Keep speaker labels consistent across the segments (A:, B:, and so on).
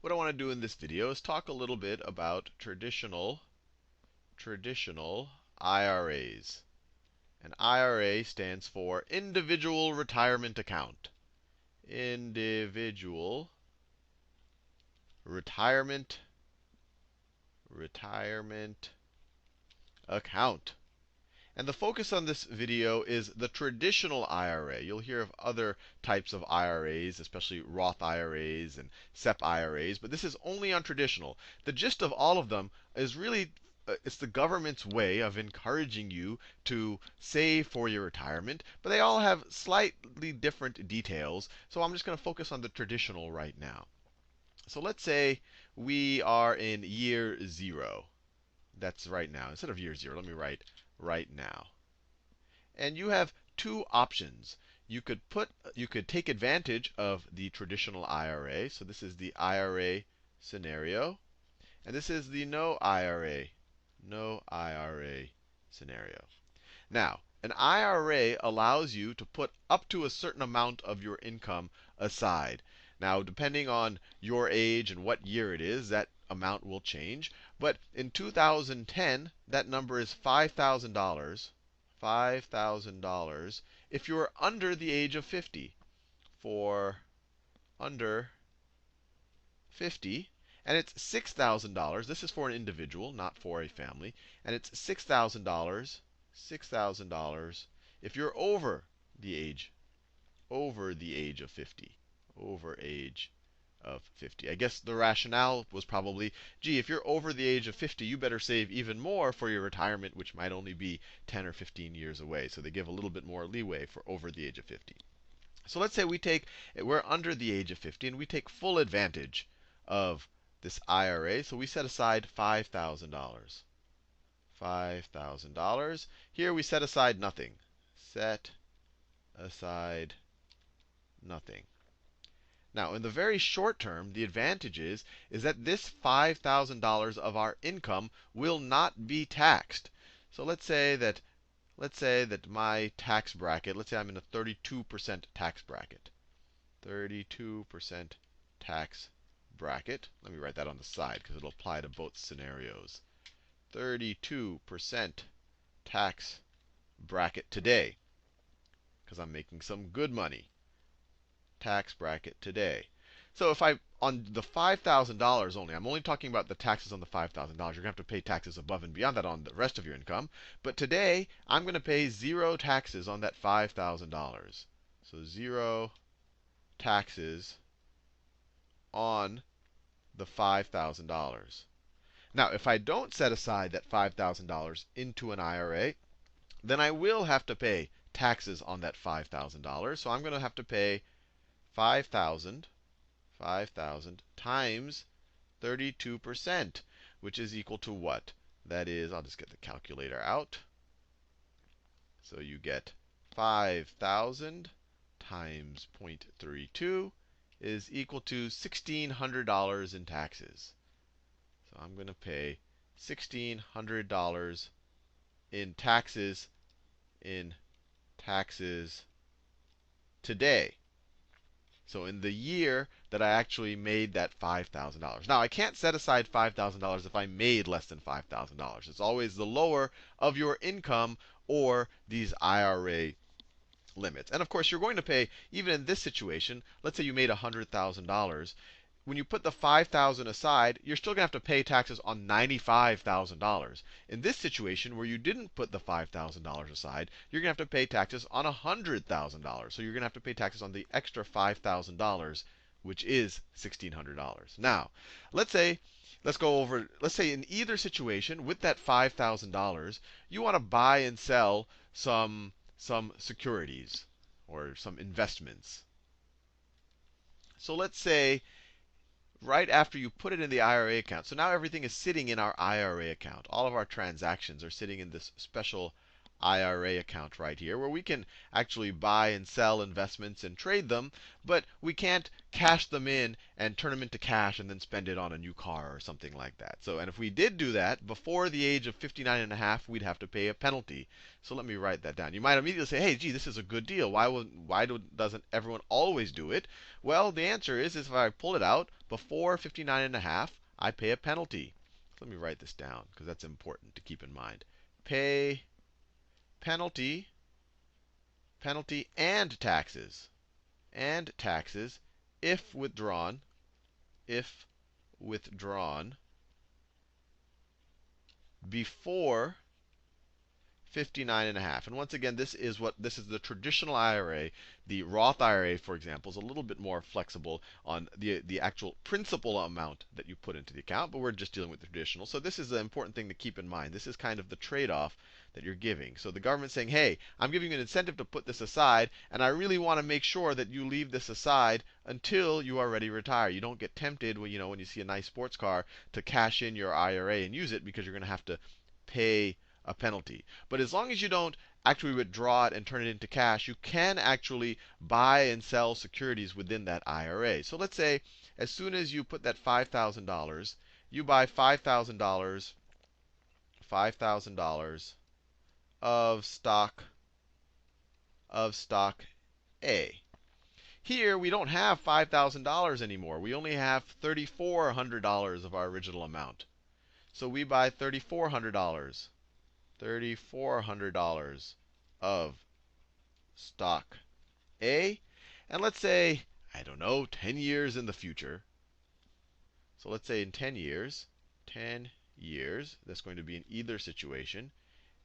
A: what I want to do in this video is talk a little bit about traditional IRAs. An IRA stands for Individual Retirement Account. Individual Retirement Account. And the focus on this video is the traditional IRA. You'll hear of other types of IRAs, especially Roth IRAs and SEP IRAs, but this is only on traditional. The gist of all of them is really it's the government's way of encouraging you to save for your retirement, but they all have slightly different details. So I'm just going to focus on the traditional right now. So let's say we are in year 0. That's right now. Instead of year 0, let me write right now. And you have two options. You could take advantage of the traditional IRA. So this is the IRA scenario. And this is the no IRA scenario. Now, an IRA allows you to put up to a certain amount of your income aside. Now, depending on your age and what year it is, that amount will change. But in 2010, that number is $5,000. $5,000 if you're under the age of 50. For under 50. And it's $6,000. This is for an individual, not for a family. And it's $6,000 if you're over the age of 50. Over age of 50. I guess the rationale was probably, gee, if you're over the age of 50, you better save even more for your retirement, which might only be 10 or 15 years away. So they give a little bit more leeway for over the age of 50. So let's say we're under the age of 50, and we take full advantage of this IRA. So we set aside $5,000. $5,000. Here we set aside nothing. Set aside nothing. Now, in the very short term, the advantage is that this $5,000 of our income will not be taxed. So let's say that my tax bracket, let's say I'm in a 32% tax bracket. 32% tax bracket. Let me write that on the side because it'll apply to both scenarios. 32% tax bracket today, because I'm making some good money. Tax bracket today. So if on the $5,000 only, I'm only talking about the taxes on the $5,000. You're going to have to pay taxes above and beyond that on the rest of your income. But today, I'm going to pay 0 taxes on that $5,000. So 0 taxes on the $5,000. Now, if I don't set aside that $5,000 into an IRA, then I will have to pay taxes on that $5,000. So I'm going to have to pay 5,000 times 32%, which is equal to what? That is, I'll just get the calculator out. So you get 5,000 times 0.32 is equal to $1,600 in taxes. So I'm going to pay $1,600 in taxes today. So in the year that I actually made that $5,000. Now, I can't set aside $5,000 if I made less than $5,000. It's always the lower of your income or these IRA limits. And of course, you're going to pay, even in this situation, let's say you made $100,000. When you put the $5,000 aside, you're still going to have to pay taxes on $95,000. In this situation, where you didn't put the $5,000 aside, you're going to have to pay taxes on $100,000. So you're going to have to pay taxes on the extra $5,000, which is $1,600. Now, let's say in either situation, with that $5,000, you want to buy and sell some securities or some investments. So let's say right after you put it in the IRA account. So now everything is sitting in our IRA account. All of our transactions are sitting in this special IRA account right here, where we can actually buy and sell investments and trade them, but we can't cash them in and turn them into cash and then spend it on a new car or something like that. So, and if we did do that before the age of 59 and a half, we'd have to pay a penalty. So let me write that down. You might immediately say, hey, gee, this is a good deal. Doesn't everyone always do it? Well, the answer is if I pull it out before 59 and a half, I pay a penalty. Let me write this down because that's important to keep in mind. Pay penalty, penalty and taxes if withdrawn, if withdrawn before 59 and a half. And once again, this is the traditional IRA. The Roth IRA, for example, is a little bit more flexible on the actual principal amount that you put into the account, but we're just dealing with the traditional. So this is an important thing to keep in mind. This is kind of the trade-off that you're giving. So the government's saying, hey, I'm giving you an incentive to put this aside, and I really want to make sure that you leave this aside until you are ready to retire. You don't get tempted when you see a nice sports car to cash in your IRA and use it because you're going to have to pay a penalty. But as long as you don't actually withdraw it and turn it into cash, you can actually buy and sell securities within that IRA. So let's say as soon as you put that $5,000, you buy $5,000 of stock A. Here we don't have $5,000 anymore. We only have $3,400 of our original amount. So we buy $3,400 of stock A. And let's say, I don't know, 10 years in the future. So let's say in 10 years, that's going to be in either situation.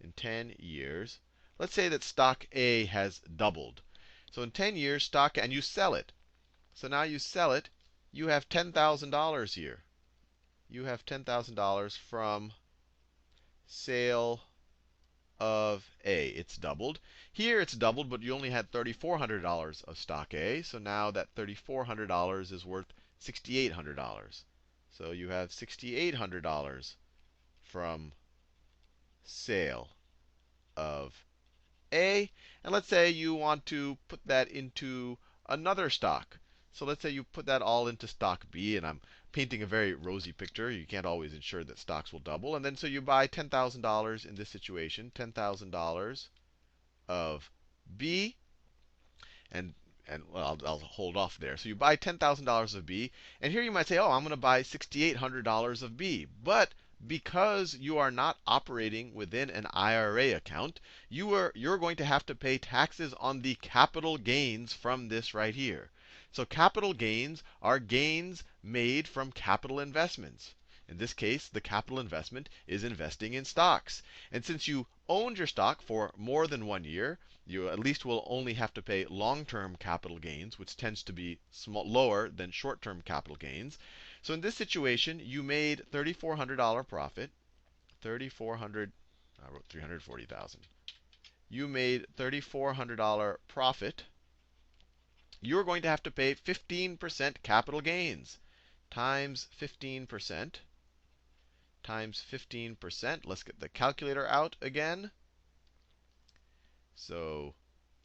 A: In 10 years, let's say that stock A has doubled. So in 10 years, and you sell it. So now you sell it, you have $10,000 here. You have $10,000 from sale of A. It's doubled. Here it's doubled, but you only had $3,400 of stock A. So now that $3,400 is worth $6,800. So you have $6,800 from sale of A. And let's say you want to put that into another stock. So let's say you put that all into stock B, and I'm painting a very rosy picture. You can't always ensure that stocks will double. And then so you buy $10,000 in this situation, $10,000 of B, and well, I'll hold off there. So you buy $10,000 of B, and here you might say, oh, I'm going to buy $6,800 of B. But because you are not operating within an IRA account, you're going to have to pay taxes on the capital gains from this right here. So capital gains are gains made from capital investments. In this case, the capital investment is investing in stocks. And since you owned your stock for more than 1 year, you at least will only have to pay long-term capital gains, which tends to be lower than short-term capital gains. So in this situation, you made $3,400 profit. 3,400, I wrote 340,000. You made $3,400 profit. You're going to have to pay 15% capital gains times 15% times 15%. Let's get the calculator out again. So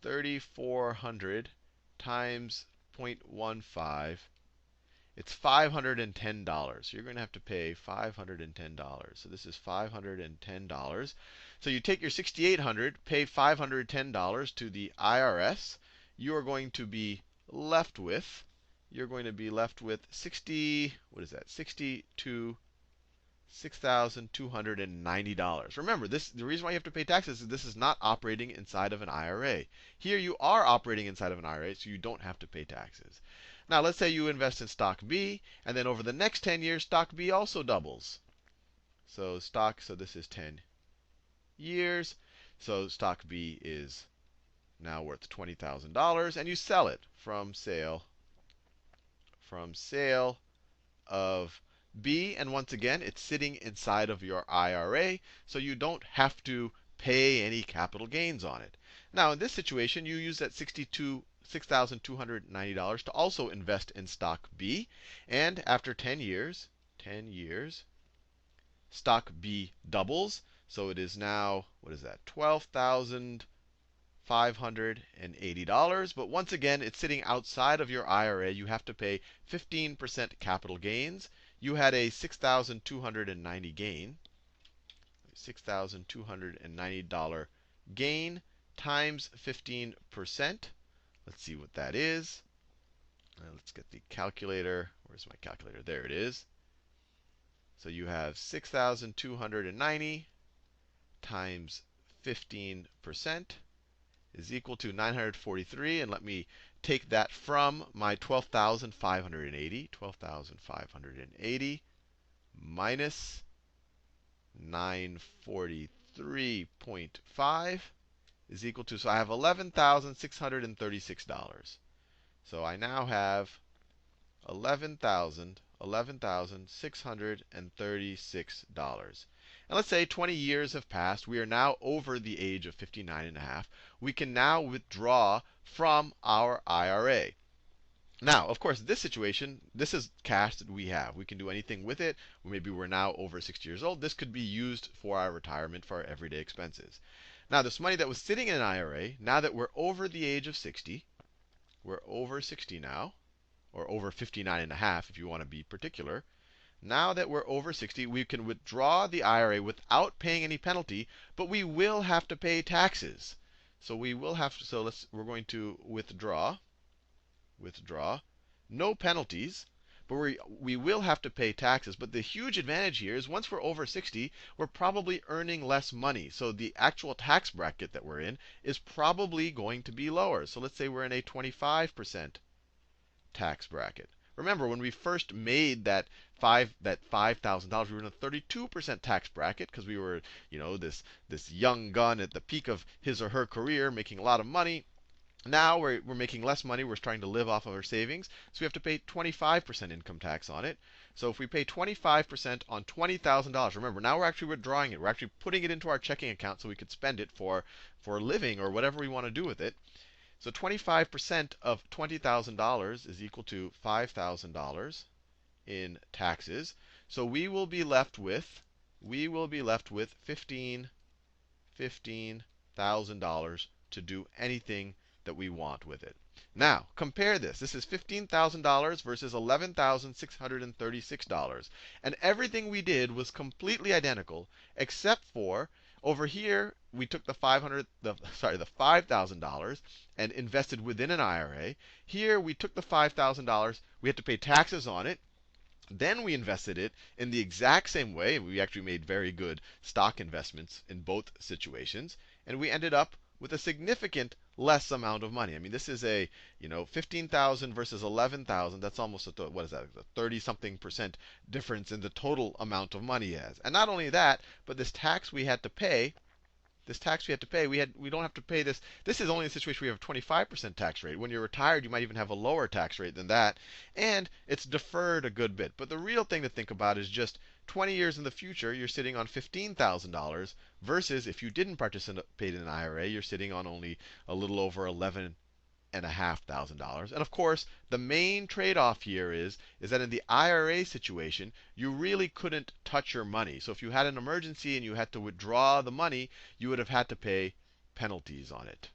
A: 3,400 times 0.15, it's $510. You're going to have to pay $510. So this is $510. So you take your $6,800, pay $510 to the IRS. You are going to be left with, 60, what is that? $6,290. Remember, the reason why you have to pay taxes is this is not operating inside of an IRA. Here you are operating inside of an IRA, so you don't have to pay taxes. Now, let's say you invest in stock B, and then over the next 10 years, stock B also doubles. So this is 10 years. So stock B is now worth $20,000, and you sell it from sale of B. And once again, it's sitting inside of your IRA, so you don't have to pay any capital gains on it. Now, in this situation, you use that $6,290 to also invest in stock B. And after 10 years, stock B doubles. So it is now, what is that? $12,580. But once again, it's sitting outside of your IRA. You have to pay 15% capital gains. You had a 6,290 gain. $6,290 gain times 15%. Let's see what that is. Let's get the calculator. Where's my calculator? There it is. So you have 6,290 times 15% is equal to 943. And let me take that from my 12,580. 12,580 minus 943.5 is equal to, so I have $11,636. So I now have $11,636. And let's say 20 years have passed. We are now over the age of 59 and a half. We can now withdraw from our IRA. Now, of course, this situation, this is cash that we have. We can do anything with it. Maybe we're now over 60 years old. This could be used for our retirement, for our everyday expenses. Now, this money that was sitting in an IRA, now that we're over the age of 60, we're over 60 now, or over 59 and a half if you want to be particular. Now that we're over 60, we can withdraw the IRA without paying any penalty, but we will have to pay taxes. So we will have to, so we're going to withdraw. No penalties, but we will have to pay taxes. But the huge advantage here is once we're over 60, we're probably earning less money. So the actual tax bracket that we're in is probably going to be lower. So let's say we're in a 25% tax bracket. Remember, when we first made that $5,000, we were in a 32% tax bracket because we were, this young gun at the peak of his or her career, making a lot of money. Now we're making less money. We're trying to live off of our savings. So we have to pay 25% income tax on it. So if we pay 25% on $20,000, remember, now we're actually withdrawing it. We're actually putting it into our checking account so we could spend it for living or whatever we want to do with it. So 25% of $20,000 is equal to $5,000 in taxes. So we will be left with $15,000 to do anything that we want with it. Now, compare this. This is $15,000 versus $11,636. And everything we did was completely identical, except for over here, we took the $5,000 and invested within an IRA. Here, we took the $5,000. We had to pay taxes on it. Then we invested it in the exact same way. We actually made very good stock investments in both situations. And we ended up with a significant less amount of money. I mean, this is a, 15,000 versus 11,000. That's almost what is that? A 30-something% difference in the total amount of money he has. And not only that, but this tax we had to pay, we don't have to pay this. This is only a situation where we have a 25% tax rate. When you're retired, you might even have a lower tax rate than that. And it's deferred a good bit. But the real thing to think about is just 20 years in the future, you're sitting on $15,000 versus if you didn't participate in an IRA, you're sitting on only a little over $11,500. And of course, the main trade-off here is that in the IRA situation, you really couldn't touch your money. So if you had an emergency and you had to withdraw the money, you would have had to pay penalties on it.